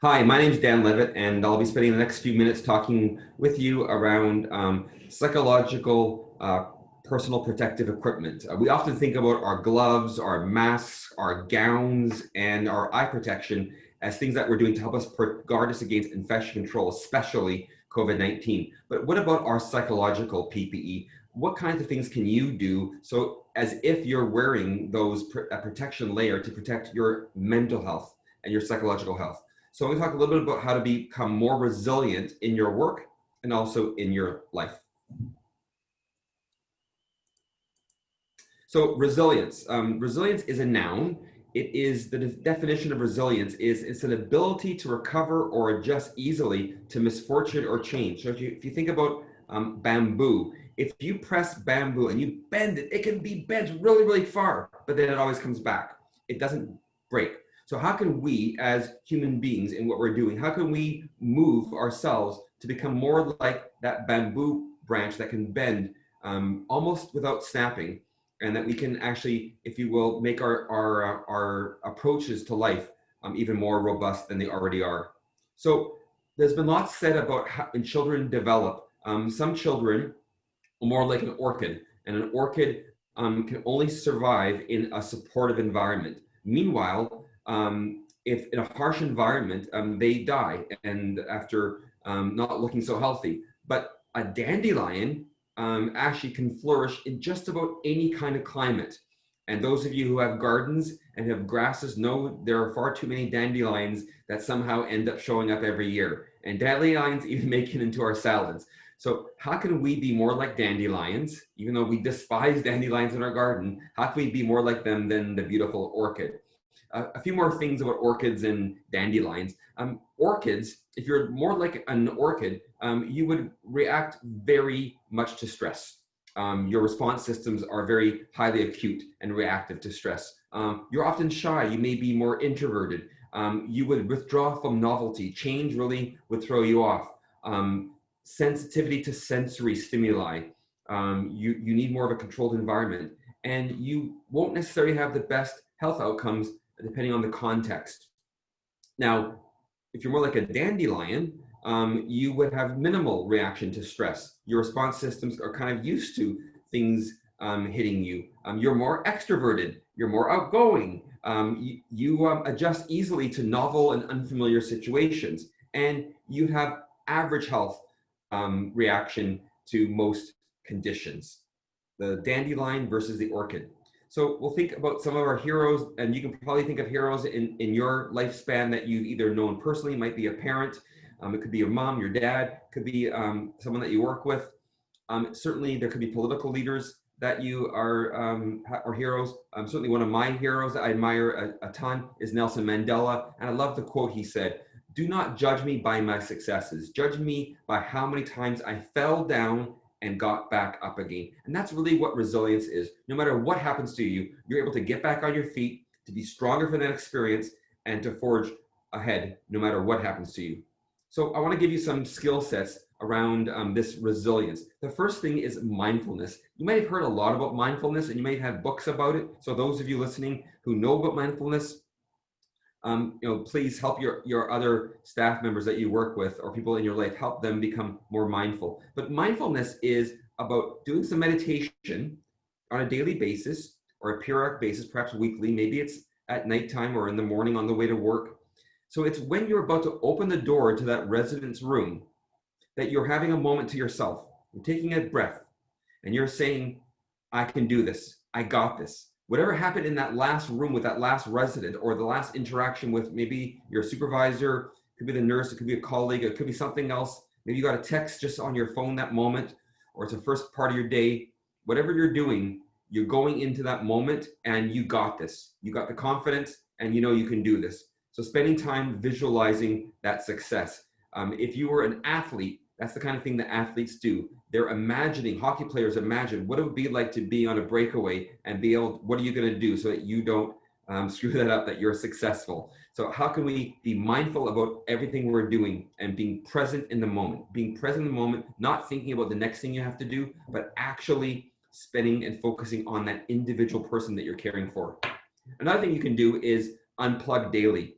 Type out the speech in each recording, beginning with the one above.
Hi, my name is Dan Levitt, and I'll be spending the next few minutes talking with you around psychological personal protective equipment. We often think about our gloves, our masks, our gowns, and our eye protection as things that we're doing to help us guard us against infection control, especially COVID-19. But what about our psychological PPE? What kinds of things can you do so as if you're wearing those protection layer to protect your mental health and your psychological health? So we talk a little bit about how to become more resilient in your work and also in your life. So resilience. Resilience is a noun. It is the definition of resilience is it's an ability to recover or adjust easily to misfortune or change. So if you think about bamboo, if you press bamboo and you bend it, it can be bent really, really far, but then it always comes back. It doesn't break. So how can we as human beings in what we're doing, how can we move ourselves to become more like that bamboo branch that can bend almost without snapping, and that we can actually, if you will, make our approaches to life even more robust than they already are. So there's been lots said about how when children develop. Some children are more like an orchid, and an orchid can only survive in a supportive environment. Meanwhile, if in a harsh environment, they die and after not looking so healthy. But a dandelion actually can flourish in just about any kind of climate. And those of you who have gardens and have grasses know there are far too many dandelions that somehow end up showing up every year. And dandelions even make it into our salads. So how can we be more like dandelions, even though we despise dandelions in our garden? How can we be more like them than the beautiful orchid? A few more things about orchids and dandelions. Orchids, if you're more like an orchid, you would react very much to stress. Your response systems are very highly acute and reactive to stress. You're often shy. You may be more introverted. You would withdraw from novelty. Change really would throw you off. Sensitivity to sensory stimuli. You need more of a controlled environment. And you won't necessarily have the best health outcomes depending on the context. Now, if you're more like a dandelion, you would have minimal reaction to stress. Your response systems are kind of used to things hitting you. You're more extroverted, you're more outgoing, you adjust easily to novel and unfamiliar situations, and you have average health reaction to most conditions. The dandelion versus the orchid. So we'll think about some of our heroes, and you can probably think of heroes in your lifespan that you've either known personally. It might be a parent, it could be your mom, your dad, it could be someone that you work with. Certainly there could be political leaders that you are heroes. Certainly one of my heroes that I admire a ton is Nelson Mandela. And I love the quote he said, "Do not judge me by my successes. Judge me by how many times I fell down and got back up again." And that's really what resilience is. No matter what happens to you, you're able to get back on your feet, to be stronger for that experience, and to forge ahead no matter what happens to you. So I want to give you some skill sets around this resilience. The first thing is mindfulness. You might have heard a lot about mindfulness, and you might have books about it. So those of you listening who know about mindfulness, please help your other staff members that you work with or people in your life, help them become more mindful. But mindfulness is about doing some meditation on a daily basis or a periodic basis, perhaps weekly. Maybe it's at nighttime or in the morning on the way to work. So it's when you're about to open the door to that residence room that you're having a moment to yourself. You're taking a breath and you're saying, "I can do this. I got this." Whatever happened in that last room with that last resident or the last interaction with maybe your supervisor, it could be the nurse, it could be a colleague, it could be something else. Maybe you got a text just on your phone that moment, or it's the first part of your day. Whatever you're doing, you're going into that moment and you got this. You got the confidence and you know you can do this. So spending time visualizing that success. If you were an athlete, that's the kind of thing that athletes do. They're imagining, hockey players imagine what it would be like to be on a breakaway and be able, what are you going to do so that you don't screw that up, that you're successful. So how can we be mindful about everything we're doing and being present in the moment? Being present in the moment, not thinking about the next thing you have to do, but actually spending and focusing on that individual person that you're caring for. Another thing you can do is unplug daily.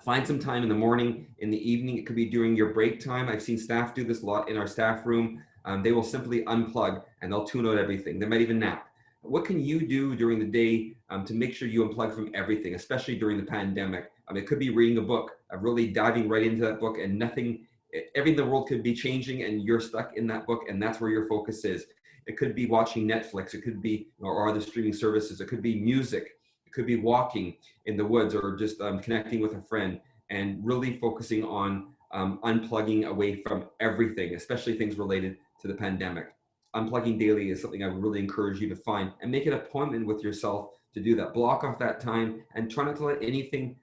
Find some time in the morning, in the evening. It could be during your break time. I've seen staff do this a lot in our staff room. They will simply unplug and they'll tune out everything. They might even nap. What can you do during the day to make sure you unplug from everything, especially during the pandemic? It could be reading a book, really diving right into that book, and everything in the world could be changing and you're stuck in that book and that's where your focus is. It could be watching Netflix. It could be, or other streaming services. It could be music. It could be walking in the woods or just connecting with a friend and really focusing on unplugging away from everything, especially things related to the pandemic. Unplugging daily is something I would really encourage you to find and make an appointment with yourself to do that. Block off that time and try not to let anything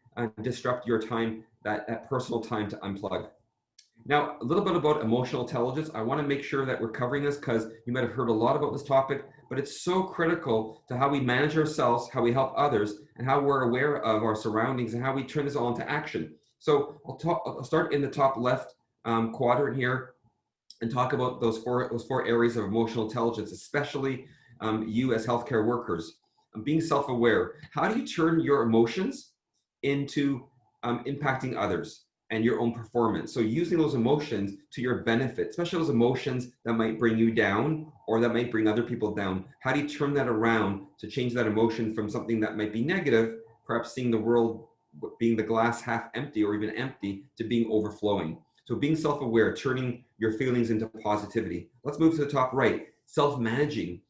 disrupt your time, that personal time to unplug. Now, a little bit about emotional intelligence. I want to make sure that we're covering this because you might have heard a lot about this topic, but it's so critical to how we manage ourselves, how we help others, and how we're aware of our surroundings and how we turn this all into action. So I'll start in the top left quadrant here and talk about those four areas of emotional intelligence, especially you as healthcare workers. Being self-aware. How do you turn your emotions into impacting others and your own performance? So using those emotions to your benefit, especially those emotions that might bring you down or that might bring other people down. How do you turn that around to change that emotion from something that might be negative, perhaps seeing the world being the glass half empty or even empty, to being overflowing? So being self-aware, turning your feelings into positivity. Let's move to the top right. Self-managing,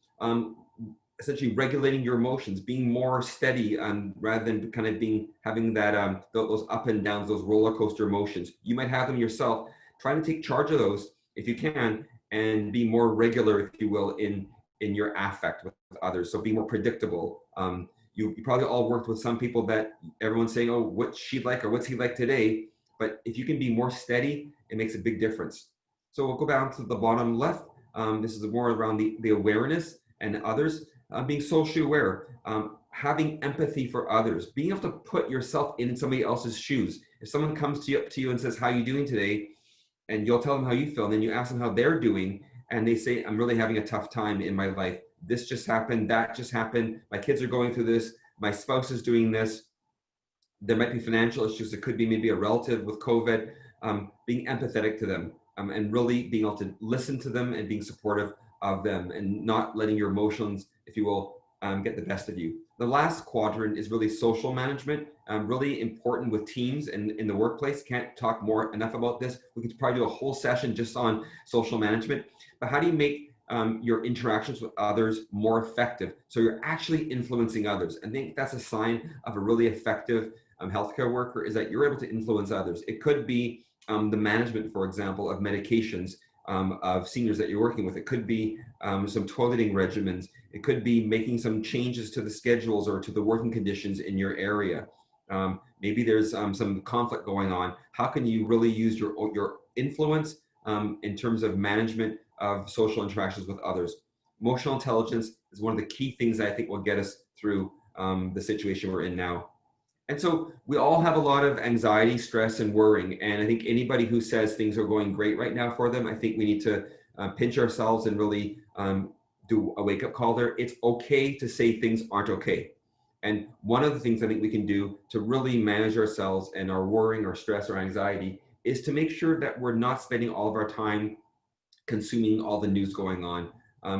essentially regulating your emotions, being more steady rather than kind of having that those up and downs, those roller coaster emotions. You might have them yourself. Try to take charge of those if you can, and be more regular, if you will, in your affect with others. So be more predictable. You probably all worked with some people that everyone's saying, oh, what's she like or what's he like today? But if you can be more steady, it makes a big difference. So we'll go down to the bottom left. This is more around the awareness and others. Being socially aware, having empathy for others, being able to put yourself in somebody else's shoes. If someone comes up to you and says, how are you doing today? And you'll tell them how you feel, and then you ask them how they're doing, and they say, I'm really having a tough time in my life. This just happened, that just happened. My kids are going through this. My spouse is doing this. There might be financial issues. It could be maybe a relative with COVID. Being empathetic to them and really being able to listen to them and being supportive of them and not letting your emotions, if you will, get the best of you. The last quadrant is really social management, really important with teams and in the workplace. Can't talk more enough about this. We could probably do a whole session just on social management, but how do you make your interactions with others more effective so you're actually influencing others? I think that's a sign of a really effective healthcare worker, is that you're able to influence others. It could be the management, for example, of medications of seniors that you're working with. It could be some toileting regimens. It could be making some changes to the schedules or to the working conditions in your area. Maybe there's some conflict going on. How can you really use your influence in terms of management of social interactions with others? Emotional intelligence is one of the key things that I think will get us through the situation we're in now. And so we all have a lot of anxiety, stress, and worrying. And I think anybody who says things are going great right now for them, I think we need to pinch ourselves and really do a wake-up call there. It's okay to say things aren't okay. And one of the things I think we can do to really manage ourselves and our worrying or stress or anxiety is to make sure that we're not spending all of our time consuming all the news going on.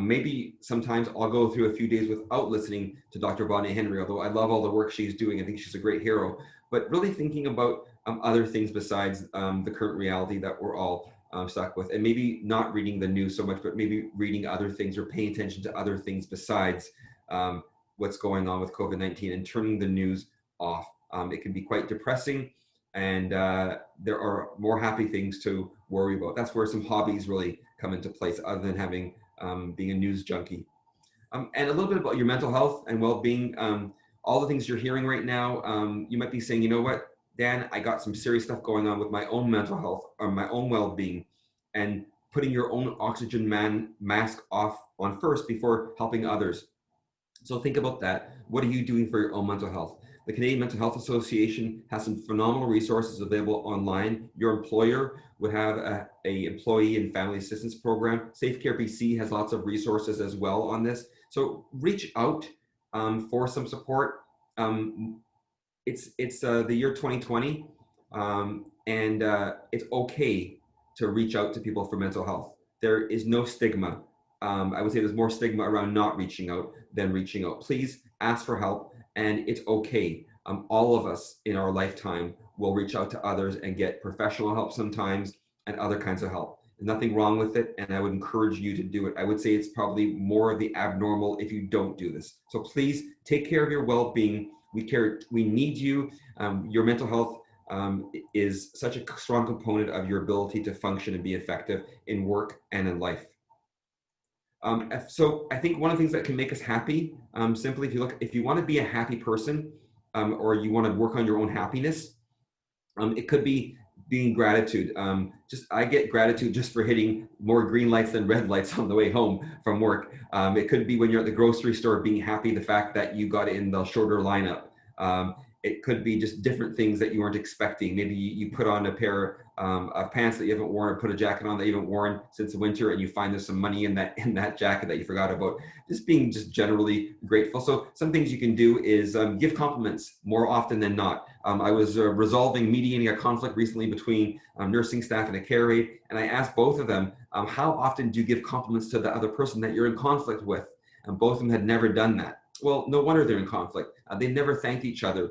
Maybe sometimes I'll go through a few days without listening to Dr. Bonnie Henry, although I love all the work she's doing. I think she's a great hero, but really thinking about other things besides the current reality that we're all stuck with, and maybe not reading the news so much, but maybe reading other things or paying attention to other things besides what's going on with COVID-19 and turning the news off. It can be quite depressing, and there are more happy things to worry about. That's where some hobbies really come into place, other than having being a news junkie. And a little bit about your mental health and well-being. All the things you're hearing right now, you might be saying, you know what, Dan, I got some serious stuff going on with my own mental health or my own well-being, and putting your own oxygen mask on first before helping others. So think about that. What are you doing for your own mental health? The Canadian Mental Health Association has some phenomenal resources available online. Your employer would have a employee and family assistance program. Safe Care BC has lots of resources as well on this. So reach out for some support. It's the year 2020. It's okay to reach out to people for mental health. There is no stigma. I would say there's more stigma around not reaching out than reaching out. Please ask for help, and it's okay. All of us in our lifetime will reach out to others and get professional help sometimes and other kinds of help. There's nothing wrong with it, and I would encourage you to do it. I would say it's probably more of the abnormal if you don't do this. So please take care of your well-being. We need you. Your mental health is such a strong component of your ability to function and be effective in work and in life. So I think one of the things that can make us happy, simply if you want to be a happy person, or you want to work on your own happiness, it could be being gratitude. I get gratitude just for hitting more green lights than red lights on the way home from work. It could be when you're at the grocery store being happy the fact that you got in the shorter lineup. It could be just different things that you weren't expecting. Maybe you put on a pair of pants that you haven't worn, or put a jacket on that you haven't worn since the winter, and you find there's some money in that jacket that you forgot about. Just being generally grateful. So some things you can do is give compliments more often than not. I was mediating a conflict recently between nursing staff and a care aide, and I asked both of them, how often do you give compliments to the other person that you're in conflict with? And both of them had never done that. Well, no wonder they're in conflict. They never thanked each other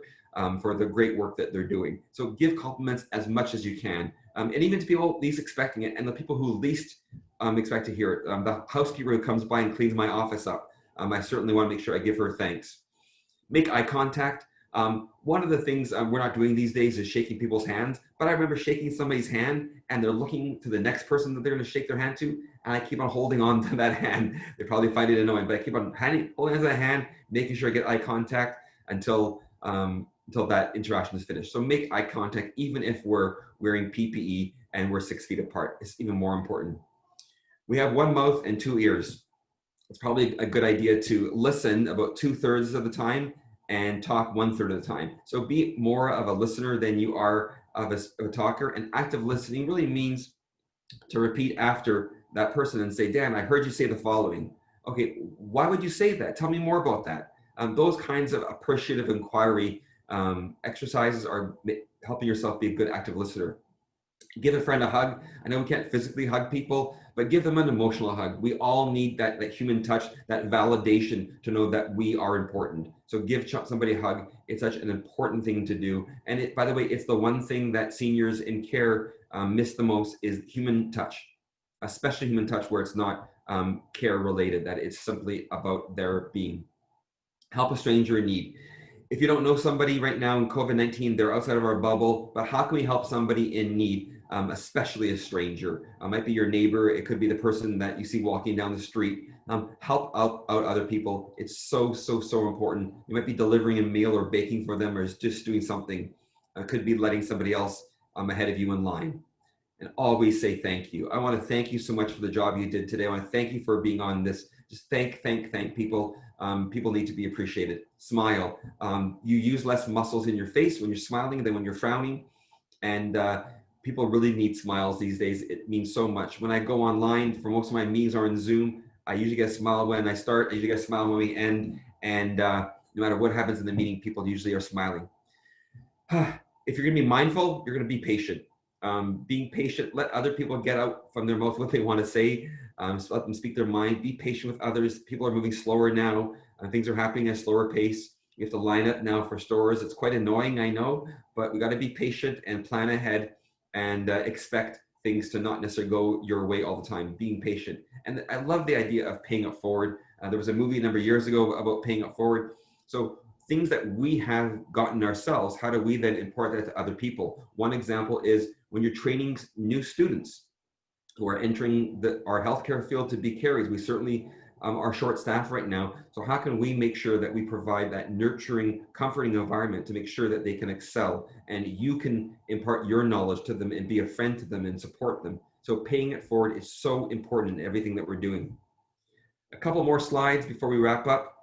for the great work that they're doing. So give compliments as much as you can. And even to people least expecting it, and the people who least expect to hear it. The housekeeper who comes by and cleans my office up, I certainly want to make sure I give her thanks. Make eye contact. One of the things we're not doing these days is shaking people's hands, but I remember shaking somebody's hand and they're looking to the next person that they're going to shake their hand to, and I keep on holding on to that hand. They probably find it annoying, but I keep on holding on to that hand, making sure I get eye contact until that interaction is finished. So make eye contact, even if we're wearing PPE and we're 6 feet apart. It's even more important. We have one mouth and two ears. It's probably a good idea to listen about 2/3 of the time and talk 1/3 of the time. So be more of a listener than you are of a talker. And active listening really means to repeat after that person and say, Dan, I heard you say the following. Okay, why would you say that? Tell me more about that. Those kinds of appreciative inquiry exercises are helping yourself be a good active listener. Give a friend a hug. I know we can't physically hug people, but give them an emotional hug. We all need that human touch, that validation to know that we are important. So give somebody a hug. It's such an important thing to do. And by the way, it's the one thing that seniors in care miss the most is human touch, especially human touch where it's not care related, that it's simply about their being. Help a stranger in need. If you don't know somebody right now in COVID-19, they're outside of our bubble, but how can we help somebody in need? Especially a stranger. It might be your neighbor. It could be the person that you see walking down the street. Help out other people. It's so important. You might be delivering a meal or baking for them, or just doing something. It could be letting somebody else ahead of you in line. And always say thank you. I want to thank you so much for the job you did today. I want to thank you for being on this. Just thank people. People need to be appreciated. Smile. You use less muscles in your face when you're smiling than when you're frowning. And people really need smiles these days. It means so much. When I go online, for most of my meetings are in Zoom, I usually get a smile when I start. I usually get a smile when we end. And no matter what happens in the meeting, people usually are smiling. If you're going to be mindful, you're going to be patient. Being patient, let other people get out from their mouth what they want to say. So let them speak their mind. Be patient with others. People are moving slower now. Things are happening at a slower pace. You have to line up now for stores. It's quite annoying, I know, but we got to be patient and plan ahead and expect things to not necessarily go your way all the time. Being patient. And I love the idea of paying it forward. There was a movie a number of years ago about paying it forward. So things that we have gotten ourselves, how do we then impart that to other people? One example is when you're training new students who are entering our healthcare field to be carriers. We certainly are short staffed right now. So how can we make sure that we provide that nurturing, comforting environment to make sure that they can excel and you can impart your knowledge to them and be a friend to them and support them? So paying it forward is so important in everything that we're doing. A couple more slides before we wrap up.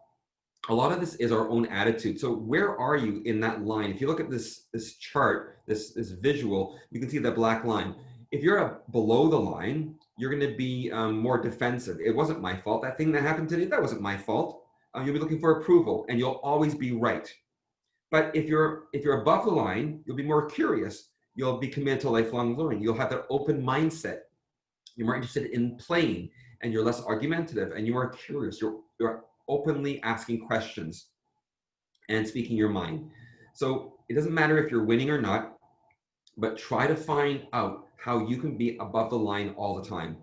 A lot of this is our own attitude. So where are you in that line? If you look at this chart, this visual, you can see that black line. If you're below the line, you're going to be more defensive. It wasn't my fault. That thing that happened today, that wasn't my fault. You'll be looking for approval, and you'll always be right. But if you're above the line, you'll be more curious, you'll be committed to lifelong learning. You'll have that open mindset. You're more interested in playing, and you're less argumentative, and you are curious. You're openly asking questions and speaking your mind. So it doesn't matter if you're winning or not, but try to find out how you can be above the line all the time.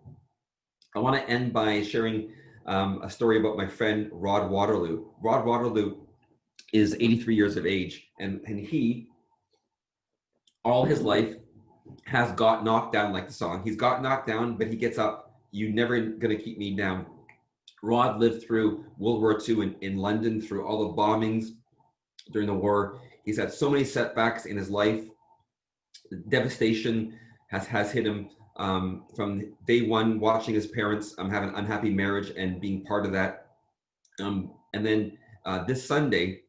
I want to end by sharing a story about my friend Rod Waterloo. Rod Waterloo is 83 years of age, and he, all his life, has got knocked down, like the song. He's got knocked down, but he gets up. You're never going to keep me down. Rod lived through World War II in London, through all the bombings during the war. He's had so many setbacks in his life. The devastation has hit him from day one, watching his parents have an unhappy marriage and being part of that. And then this Sunday,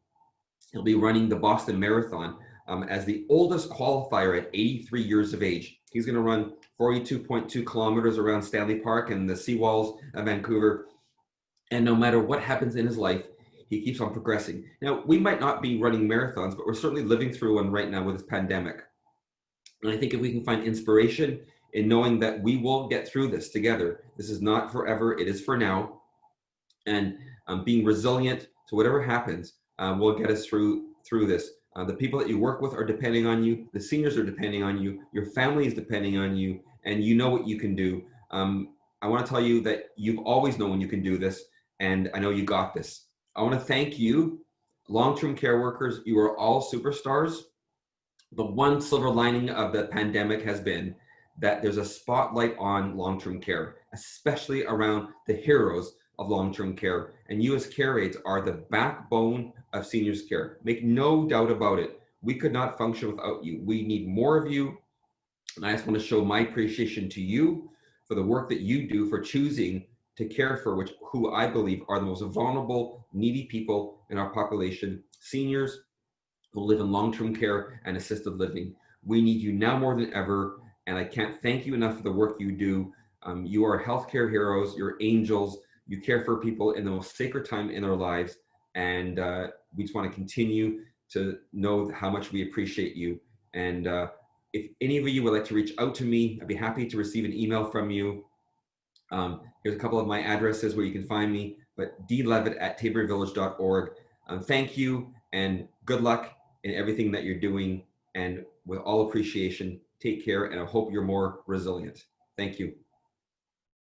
he'll be running the Boston Marathon as the oldest qualifier at 83 years of age. He's going to run 42.2 kilometers around Stanley Park and the seawalls of Vancouver. And no matter what happens in his life, he keeps on progressing. Now, we might not be running marathons, but we're certainly living through one right now with this pandemic. And I think if we can find inspiration in knowing that we will get through this together, this is not forever, it is for now. And being resilient to whatever happens will get us through this. The people that you work with are depending on you. The seniors are depending on you. Your family is depending on you, and you know what you can do. I want to tell you that you've always known you can do this, and I know you got this. I want to thank you, long-term care workers. You are all superstars. The one silver lining of the pandemic has been that there's a spotlight on long-term care, especially around the heroes of long-term care. And you as care aides are the backbone of seniors care. Make no doubt about it. We could not function without you. We need more of you. And I just want to show my appreciation to you for the work that you do, for choosing to care for who I believe are the most vulnerable, needy people in our population, seniors who live in long-term care and assisted living. We need you now more than ever, and I can't thank you enough for the work you do. You are healthcare heroes, you're angels, you care for people in the most sacred time in their lives, and we just want to continue to know how much we appreciate you. And if any of you would like to reach out to me, I'd be happy to receive an email from you. Here's a couple of my addresses where you can find me, but dlevitt@taborvillage.org. Thank you, and good luck in everything that you're doing. And with all appreciation, take care, and I hope you're more resilient. Thank you.